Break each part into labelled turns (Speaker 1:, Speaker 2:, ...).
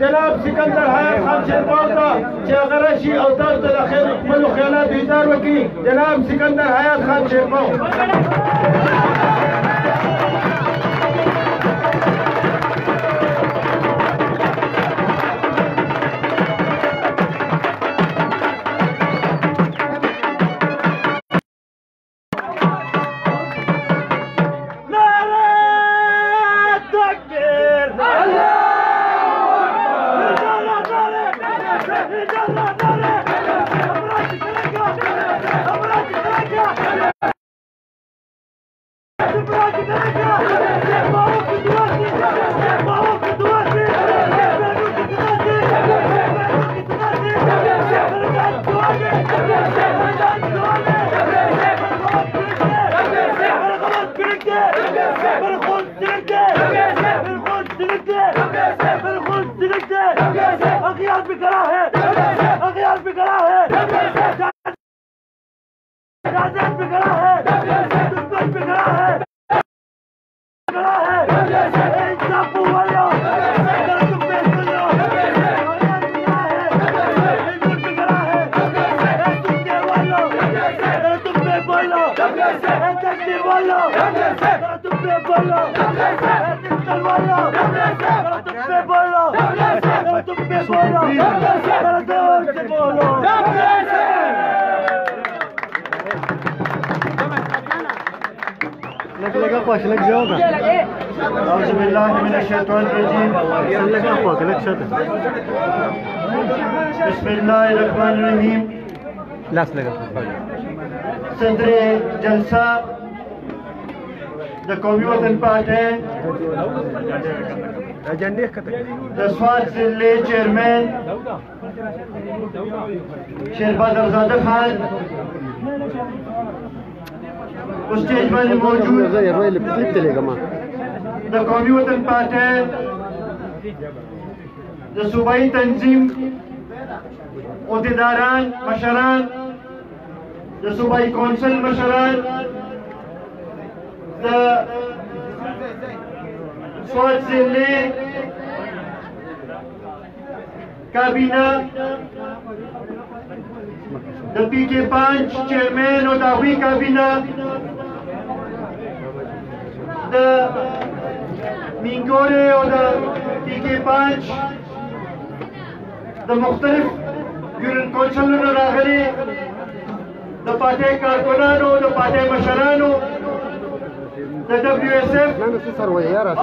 Speaker 1: جناب سکندر حیات خان شیرپور ته چې هغه راشي او تاسو ته د خپلو خیالاتو اظهار وکړي. جناب سکندر حیات خان شیرپور. أعوذ بالله من الشيطان الرجيم. بسم الله الرحمن الرحيم. صدر جلسہ د قومی وطن پارٹی د سوات ضلع چیئرمین شیربادرزادہ خان اسٹیج پر موجود د قومی وطن پارٹی د صوبائی تنظیم عہدیداران مشران د صوبائی کونسل مشران د سوات ضلع کابینہ د پی کے 5 چیئرمین اور داوی کابینہ د مینگورے اور پی کے 5 د مختلف یونین کونسلونو راغلي د پارټۍ کارکونانو د پارټۍ مشرانو د ډبلیو ایس ایف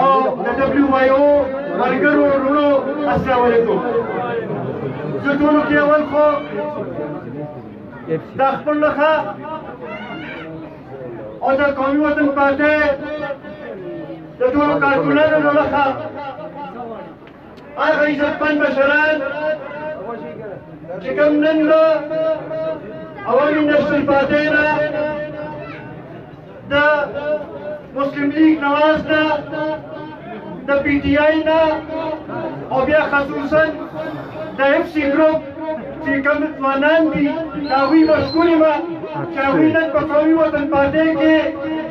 Speaker 1: او د ډبلیو واي او ملګرو وروڼو السلام علیکم. زه ټولو کې اول خو د خپل نښه او د قومي وطن پارټۍ د ټولو کارکونانو له نښه هغه عزتمن مشران چې کوم نن له عوامي نشل پارټۍ نه د مسلم لیگ نواز نه د پی ټی آی نه او بیا خصوصا د اف سی ګروپ چې کوم ځوانان دي د هغوی مشکور یم چې هغوی نن په قومي وطن پارټۍ کې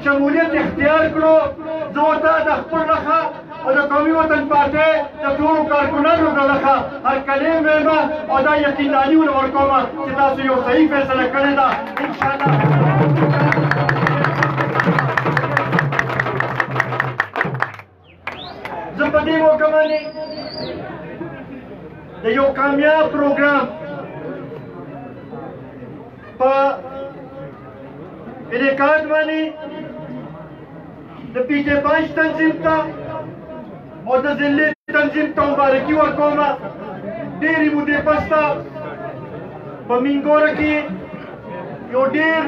Speaker 1: شمولیت اختیار کړو. زه ورته د خپل نښه او د قومي وطن پارټۍ د ټولو کارکونانو د نښه هرکلی وایم او دا یقینداني ورکوم چې تاسو یو صحیح فیصله کړې ده انشاءالله. زه په دې موقع باندې د یو کامیاب پروګرام په انعقاد باندې د پی کے 5 تنظیم ته او د ضلع تنظیم ته مبارکي ورکوم. ډېرې مودې پسته په مینګوره کې یو ډېر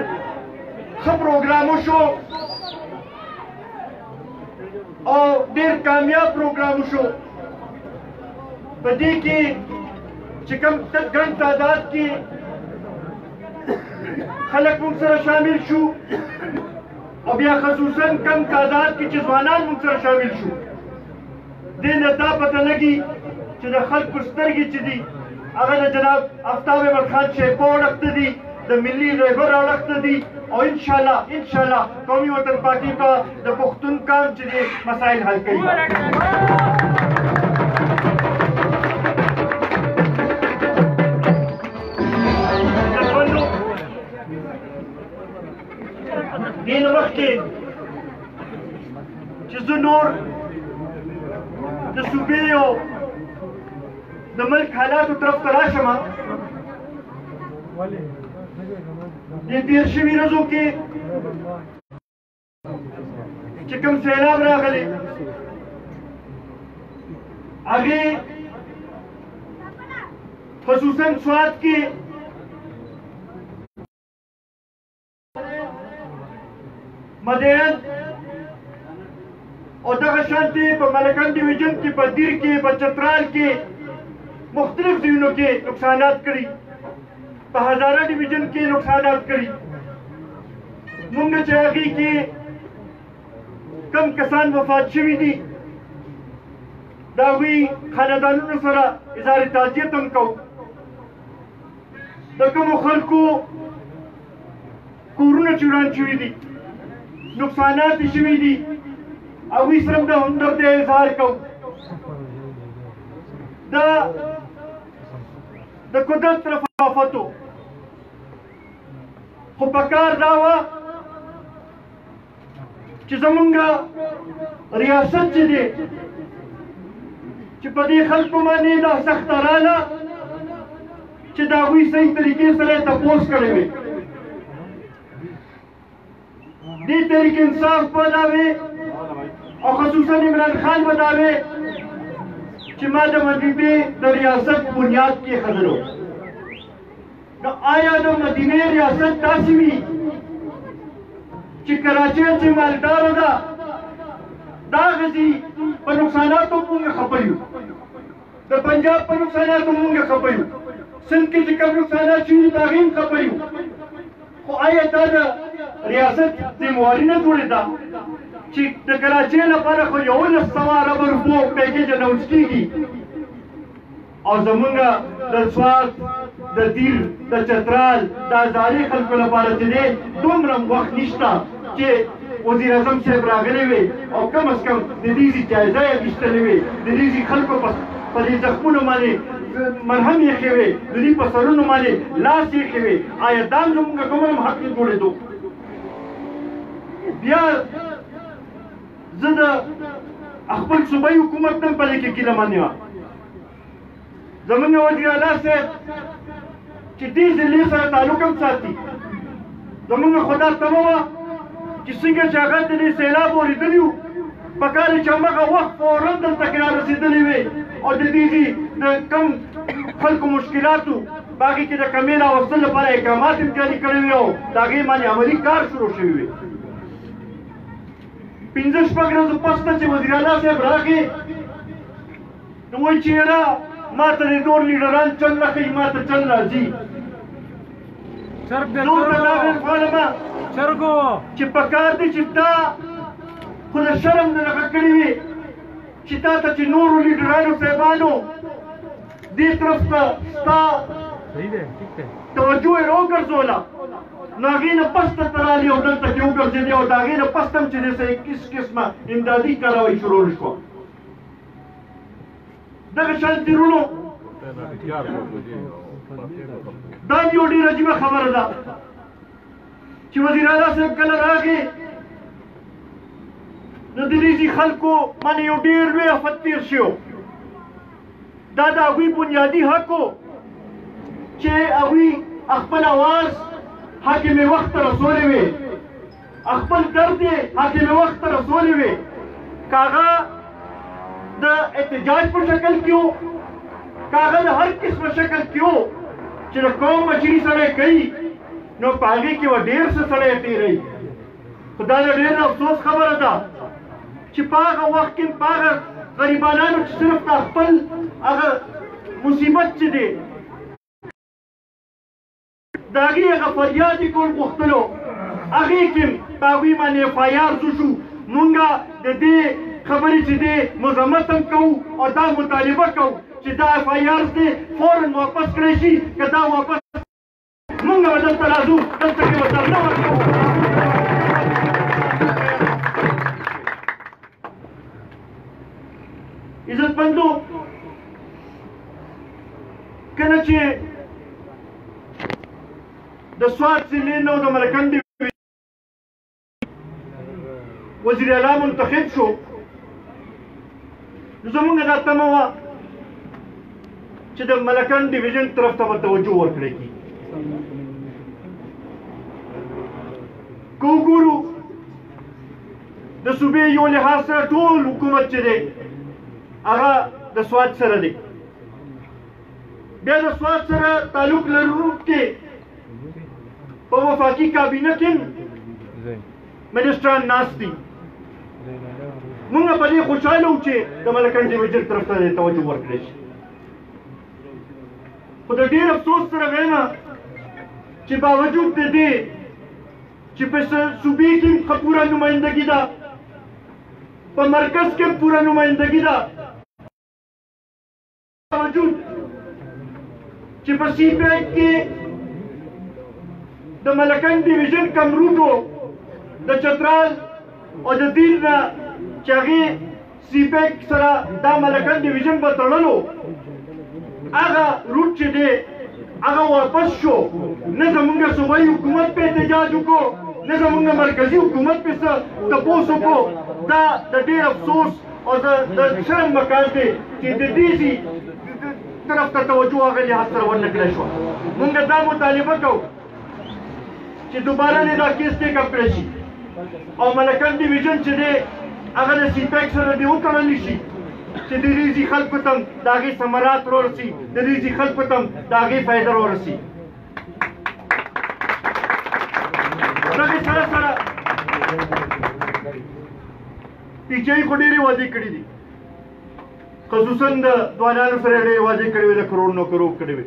Speaker 1: ښه پروګرام وشو او ډېر کامیاب پروګرام وشو. په دې کې چې کوم ګڼ تعداد کې خلک موږ سره شامل شو او بیا خصوصا کم تعداد کې چې ځوانان موږ سره شامل شو. دې نه دا پته لګي چې د خلکو سترګې چې دي هغه د جناب آفتاب احمد خان شیرپور اړخته دي د ملي رهبر اړخته دي او انشاءالله قومي وطن پارټي به د پښتون قام چې دي مسایل حل کوي. د صوبې او د ملک حالاتو طرف ته راشم د تېر شوي ورځو کې چې کوم سیلاب راغلی هغې خصوصا سوات کې مدین او دغه شانتې په ملکن ډیویژن کې په دیر کې په چترال کې مختلف ځایونو کې نقصانات کړي په هزاره ډیویژن کې نقصانات کړي موږ چې هغې کې کم کسان وفات شوي دي د هغوی خاندانونو سره اظهار تعزیت هم کوو د کومو خلکو کورونه چې وران شوي دي نقصانات یې شوي دي هغوی سره هم د همدردۍ اظهار کوو د قدرت رفافتو خو پکار دا وه چې زمونږ ریاست چې دی چې په دې خلکو باندې دا سخته راله چې د هغوی صحیح طریقې سره یې تپوس کړی وي دې تحریک انصاف به دا وي او خصوصا عمران خان به دا وي چې ما د مدینې د ریاست بنیاد کېښودلو نو آیا د مدینې ریاست داسې وي چې کراچۍ چې مالداره ده دا غزي په نقصاناتو مونږ خبر یو د پنجاب په نقصاناتو مونږ خبر یو سند کې چې کوم نقصانات شوي دي د هغې هم خبر یو خو آیا دا د ریاست ذمواري نه جوړېده چې د کراچۍ لپاره خو 1100 اربه روپو پیکیج اناونس کېږي او زمونږ د سوات د دیر د چترال د هزارې خلکو لپاره چې دی دومره وخت نشته چې وزیر اعظم صاحب راغلی وي او کم از کم د دې جایزه یې اخیستلې وي د دې خلکو په دې زخمونو باندې مرهم ایښی وي د دې په سرونو باندې لاس ایښی وي آیا دا هم زموږ کوم هم حق نه جوړېدو بیا زه د خپل صوبایي حکومت هم په دې کې ګیله منې وه زموږ وزیر اعلی صاحب چې دې ضلعې سره تعلق هم ساتي زموږ خو دا تمه وه چې څنګه چې هغه د دې سیلاب اورېدلي وو پکار یې چې هماغه وخت فوراً دلته کې رارسېدلی وي او د دې د کم خلکو مشکلاتو په هغې کې د کمې راوستلو لپاره اقدامات هم جاري کړي وي او د هغې باندې عملي کار شروع شوي وي 15 شپږ ورځو پس ته چې وزیر اعلی صاحب راغی نو وایي چې یاره ما ته د نور لیډران چل نه ښیي ما ته چل راځي نور ته دا غواړمه چې پکار دی چې تا خو د شرم نه دغه کړي وي چې تا ته چې نورو لیډرانو صاحبانو دې طرف ته ستا توجه یې راوګرځوله نو هغې نه پس ته ته رالي او دلته کې وګرځېدې او د هغې نه پس ته هم چې دی څه قسمه امدادي کاروایي شروع شوه دغه شانتې وروڼو دا یو ډېره عجیبه خبره ده چې وزیر اعلی صاحب کله راغی نو د دې خلکو باندې یو ډېر لوی افت تېر شو دا د هغوی بنیادي حق و چې هغوی خپل اواز حاکم وخت ته رسولی وي خپل درد یې حاکم وخت ته رسولی وي که هغه د احتجاج په شکل کې و که هغه د هر قسمه شکل کې و چې د قوم مشري سړی کوي نو په هغې کې به ډېر څه سړی تېروي خو دا د ډېر افسوس خبره ده چې په هغه وخت کې په هغه غریبانانو چې صرف د خپل هغه مصیبت چې دی د هغې هغه فریاد یې کول غوښتلو هغې کې په هغوی باندې اف آی آر څه شو مونږ د دې خبرې چې دی مذمت هم کوو او دا مطالبه کوو چې دا اف آی آر دی فوراً واپس کړی شي که دا واپس مونږ به دلته راځو دلته کې به دھرنه ورکوو عزتمندو کله چې د سوات ضلعې نه او د ملکن وزیر اعلی منتخب شو زمونږ دا تمه وه چې د ملکنډ ډیویژن طرف ته به توجه ورکړی کېږي. که وګورو د صوبې یو لحاظ سره ټول حکومت چې دی هغه د سوات سره دی. بیا د سوات سره تعلق لرونکي په وفاقي کابینه کې منسټران ناست دي. موږ په دې خوشحاله وو چې د ملکنډ ډیویژن طرف ته توجه ورکړی شي. خو د ډېر افسوس سره وایم چې باوجود د دې چې په صوبې کې ښه پوره نمایندګي ده، په مرکز کې پوره نمایندګي ده، باوجود چې په سی پیک کې د ملکنډ ډیویژن کم روټو د چترال او د دیل نه چې هغې سی پیک سره دا ملکنډ ډیویژن به تړلو، هغه روټ چې دی هغه واپس شو. نه زمونږ صوبایي حکومت په احتجاج وکړو، نه زمونږ مرکزي حکومت په څه تپوس وکړو. دا د ډېر افسوس او د شرم مکان دی چې د دې طرف ته توجه هغه لحاظ سره ونه کړی شوه. مونږ دا مطالبه کوو چې دوباره دې دا کیس ټیک اپ کړی شي او ملکنډ ډیویژن چې دی هغه د سی پیک سره دې وتړلی شي چې د ریزي خلکو ته د هغې ثمرات ورسي، د ریزي خلکو ته د هغې فایده ورسي. دغې سره سره پي ټي آی خو ډېرې وعدې کړي دي، خصوصا د ځوانانو سره ډېرې وعدې کړې وې، د کروڑونو کروڑ کړې وې،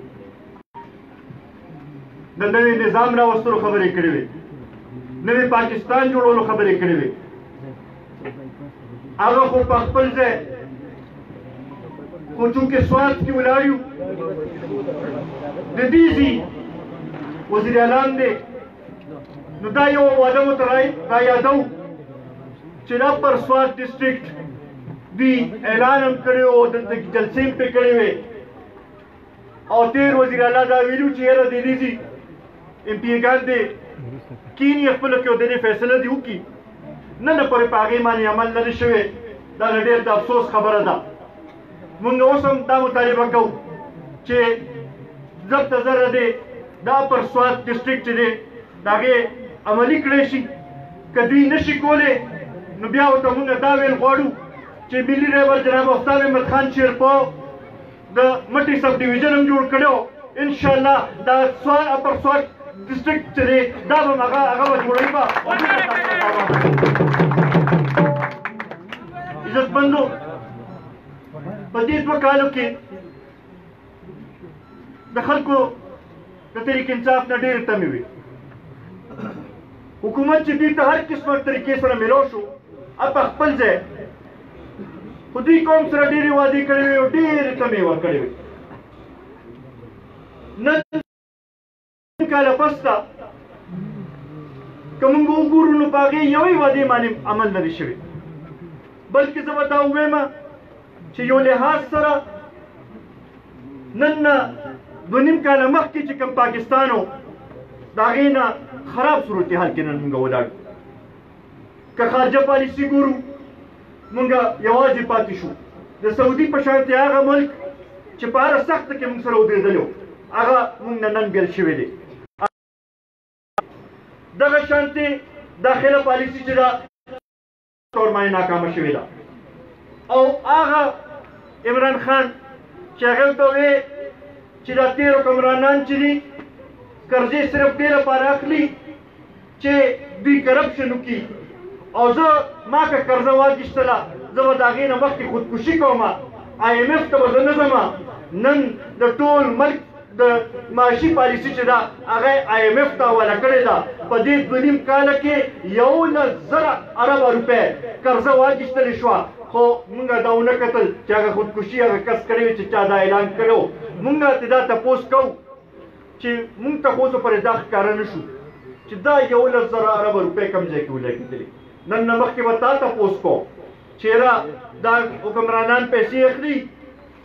Speaker 1: د نوي نظام راوستلو خبرې کړې وې، نوي پاکستان جوړولو خبرې کړې وې. هغه خو په خپل ځای خو چونکې سوات کې ولاړ یو، د دې ځي وزیر اعلان دی، نو دا یو وعده مو ته را یادو چې دا پر سوات ډسټرکټ دوی اعلان هم کړی و، دلته جلسې هم پرې کړې وې او تېر وزیر اعلی دا ویلي و چې یاره د دې ځي ایم پي ګان دی کیني خپله کې او د دې فیصله دې وکړي. نن پورې په هغې باندې عمل نه دی شوی. دا ډېر د افسوس خبره ده. مونږ اوس هم دا مطالبه کوو چې ضبط زره دی دا پر سوات ډسټرکټ چې دی د هغې عملي کړی شي. که دوی نه شي کولی نو بیا ورته مونږ دا ویل غواړو چې ملي رهبر جناب استاد احمد خان شیرپو د مټي سب ډیویژن هم جوړ کړی و. انشاءالله دا اپر سوات ډسټرکټ چې دی دا به هغه به جوړوي به. عزتمندو په دې 2 کالو کې د خلکو د تحریک انصاف نه ډېرې تمې وې. حکومت چې دوی ته هر قسمه طریقې سره میلاو شو په خپل ځای، خو دوی قوم سره ډېرې وعدې کړې وې او ډېرې تمې ورکړې وې. نن کاله پس ته که موږ وګورو نو په هغې یوې وعدې باندې عمل نه دی شوی، بلکې زه به دا ووایم چې یو لحاظ سره نن نه 2.5 کاله مخکې چې کوم پاکستان و د هغې نه خراب صورتحال کې نن موږ ولاړ. که خارجه پالیسي ګورو موږ یوازې پاتې شو. د سعودي په شانتې هغه ملک چې په هره سخته کې موږ سره ودرېدلی و هغه موږ نه نن بېل شوی دی. دغه شانتې داخله پالیسي چې ده طور باندې ناکامه شوې ده او هغه عمران خان چې هغې ورته وې چې دا تېرو کمرانان چې دي قرضې صرف دې لپاره اخلي چې دوی کرپشن وکړي او ما که قرضه واخیستله زه به د هغې نه مخکې خودکشي کوم. IMF ته به زه نه ځم. نن د ټول ملک د معاشي پالیسي چې ده هغه IMF ته حواله کړې ده. په دې 2.5 کاله کې 11,000 اربه روپۍ قرضه واخیستلې شوه، خو موږ دا ونه کتل چې هغه خودکشي هغه کس کړی وي چې چا دا اعلان کړی و. موږ ته دا تپوس کوو چې موږ ته خو اوسه پورې دا ښکاره نه شو چې دا 11,000 اربه روپۍ کوم ځای کې ولګېدلې. نن نه مخکې به تا تپوس کوو چې یاره دا حکمرانان پیسې اخلي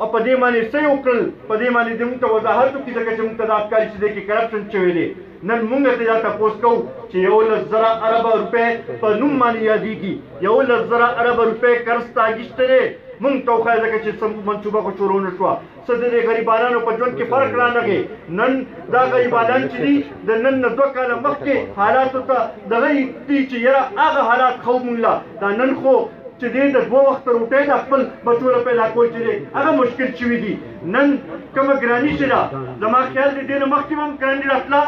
Speaker 1: او په دې باندې څه یې وکړل، په دې باندې دې موږ ته وضاحت وکړي ځکه چې موږ ته دا ښکاري چې دې کې کرپشن شوی دی. نن موږ ته دا تپوس کوو چې 11,000 اربه روپۍ په نوم باندې یادېږي. 11,000 اربه روپۍ قرض ته اخیستی دی मुंग तो खाए जगह चित मंसूबा को शुरू नशवा सदे गरीबाना पर जोन के फर्क ना लगे नन दा गरीबाना चली द नन नदवा का मक्के हालात होता दगई तीच यरा आग हालात खौ मुंगला दा नन खो चले द वो वक्त उठे दा अपन बचोला पहला कोई चले अगर मुश्किल चुवी दी नन कम ग्रानी चला दमा ख्याल दे देना मक्के ग्रानी रखला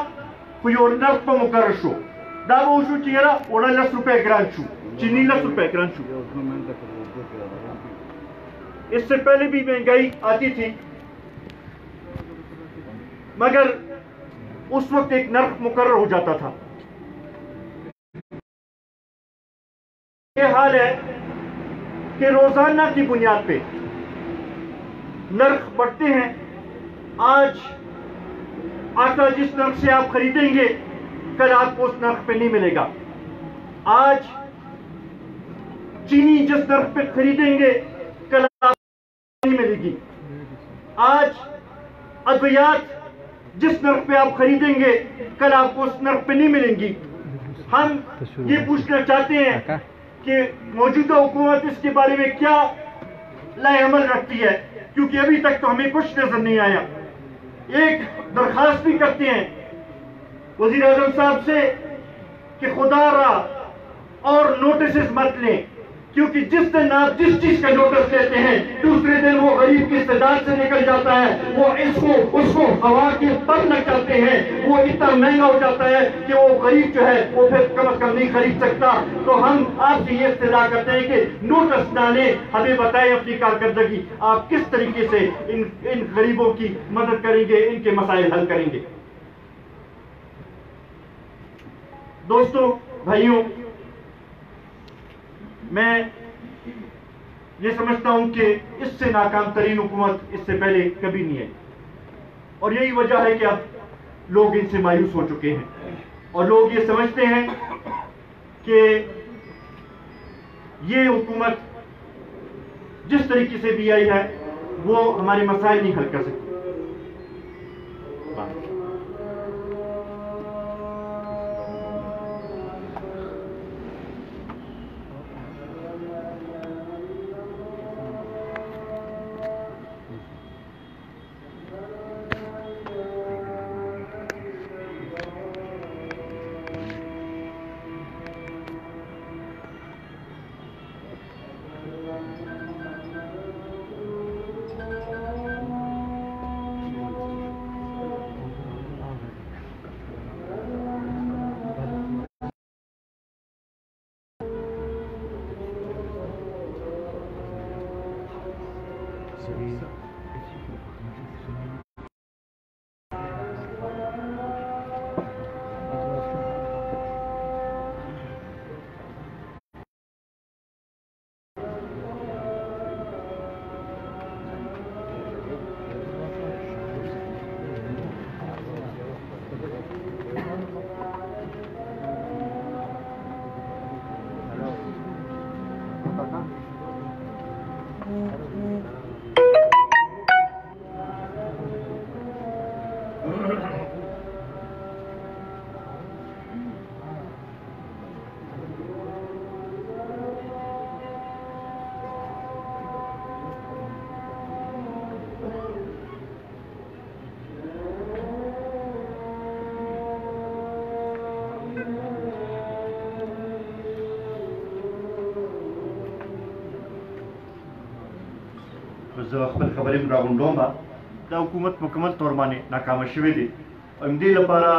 Speaker 1: कुयोर नर्फ पर मुकर्रर शो दा वो शो चेरा 10 रुपए ग्रान शो चीनी 10 रुपए ग्रान शो इससे पहले भी महंगाई आती थी मगर उस वक्त एक नर्ख मुकर्रर हो जाता था। ये हाल है कि रोजाना की बुनियाद पे नर्ख बढ़ते हैं। आज आटा जिस नर्ख से आप खरीदेंगे कल आपको उस नर्ख पे नहीं मिलेगा। आज चीनी जिस नर्ख पे खरीदेंगे कल आपको नहीं मिलेगी। आज अद्वियात जिस नर्ख पे आप खरीदेंगे कल आपको उस नर्ख पे नहीं मिलेंगी। हम ये पूछना चाहते हैं कि मौजूदा हुकूमत इसके बारे में क्या लाए अमल रखती है, क्योंकि अभी तक तो हमें कुछ नजर नहीं आया। एक दरखास्त भी करते हैं वजीर आजम साहब से कि खुदारा और नोटिस मत लें, क्योंकि जिस दिन आप जिस चीज का नोटिस लेते हैं दूसरे दिन वो गरीब की इस्तेदाद से निकल जाता है। वो इसको उसको हवा के पर लग जाते हैं, वो इतना महंगा हो जाता है कि वो गरीब जो है वो फिर कम से कम नहीं खरीद सकता। तो हम आपसे ये इस्तदा करते हैं कि नोटिस ना लें, हमें बताएं अपनी कारकर्दगी आप किस तरीके से इन गरीबों की मदद करेंगे, इनके मसाइल हल करेंगे। दोस्तों भाइयों, मैं ये समझता हूं कि इससे नाकाम तरीन हुकूमत इससे पहले कभी नहीं आई, और यही वजह है कि अब लोग इनसे मायूस हो चुके हैं और लोग ये समझते हैं कि ये हुकूमत जिस तरीके से भी आई है वो हमारे मसाइल नहीं हल कर सकती। खबर खबरें राउंडों बा दा हुकूमत मुकम्मल तौर माने नाकाम शवे दे और इमदी लपारा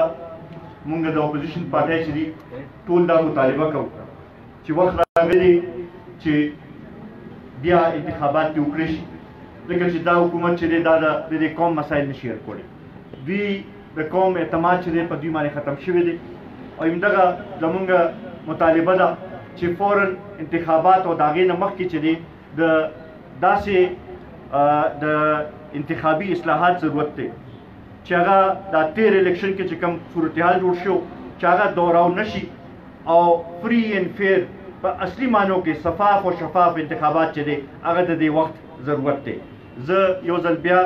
Speaker 1: मुंगा दा अपोजिशन पार्टी चली टोल दा मुतालिबा का ची वक्त रागली ची बिया इंतखाबात की उकरिश लेकिन ची दा हुकूमत चले दादा दे कौम मसाइल नशीर कोड़े दी द कौम एतमाद चले पदी माने खत्म शवे दे और इमदा जमुंगा मुतालिबा दा ची फौरन इंतखाबात और दागे नमक की चले द दासे द इंतखाबी इस्लाहात ज़रूरत थे चागा दा 13 इलेक्शन के कम सूरत हाल जोड़ शो चागा दोहराव नशी और फ्री एंड फेयर पर असली मानों के शफाफ और शफाफ इंतखाबात चले अगर दे वक्त ज़रूरत थे ज यो जलबिया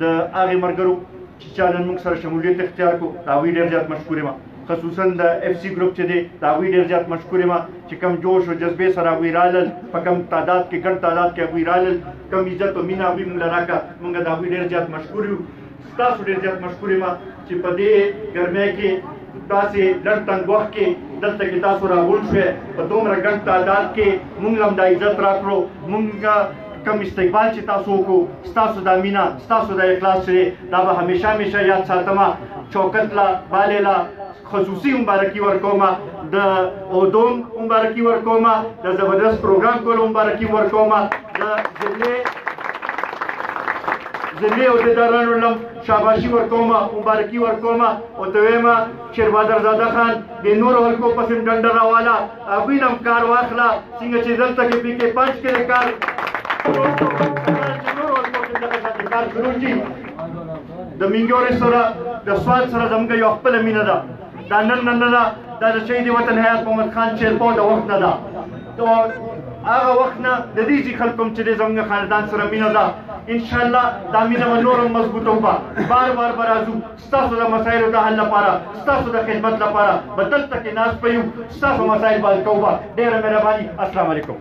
Speaker 1: द आगे मरगरू चालन मुंग सर शमूलियत इख्तियार को तावील ज़्यादा मशकूर मा خصوصا د اف سی ګروپ چې دی د هغوی ډېر زیات مشکور یم چې کم جوش او جذبې سره هغوی رالل په کم تعداد کې ګڼ تعداد کې هغوی رالل کم عزت او مینه هغوی موږ له راکړه موږ د هغوی ډېر زیات مشکور یو ستاسو ډېر زیات مشکور یم چې په دې ګرمۍ کې تاسې لږ تنګ وخت کې دلته کې تاسو راغونډ شوئ په دومره ګڼ تعداد کې موږ هم دا عزت راکړو موږ کم استقبال چې تاسو وکړو ستاسو دا مینه ستاسو دا اخلاص چې دا به همیشه همیشه یاد ساتمه چوکت لا بالې لا خصوصي مبارکي ورکوم د اودوم مبارکي ورکوم د زبردست پروګرام کولو مبارکي ورکوم د ضلعي عہدیدارانو لم شاباشي ورکوم مبارکي ورکوم او ته وایم شیربادر زاده خان د نورو خلکو پسې ډنډه راواله هغوی نه هم کار واخله څنګه چې دلته کې پي کې پنج کې کار نورو خلکو کې دغه شانې کار شروع شي د مینګورې سره د سوات سره زموږ یو خپله مینه ده دا نن نه ده دا د شهید وطن حیات محمد خان چیرپو د وخت نه ده هغه وخت نه د دې چې خلکو هم چې دی زموږ خاندان سره مینه ده انشاءالله دا مینه به نور هم مضبوطه وبه بار بار به راځو ستاسو د مسایلو د حل لپاره ستاسو د خدمت لپاره به دلته کې ناست به یو ستاسو مسایل به حل کوو به ډېره مهرباني السلام علیکم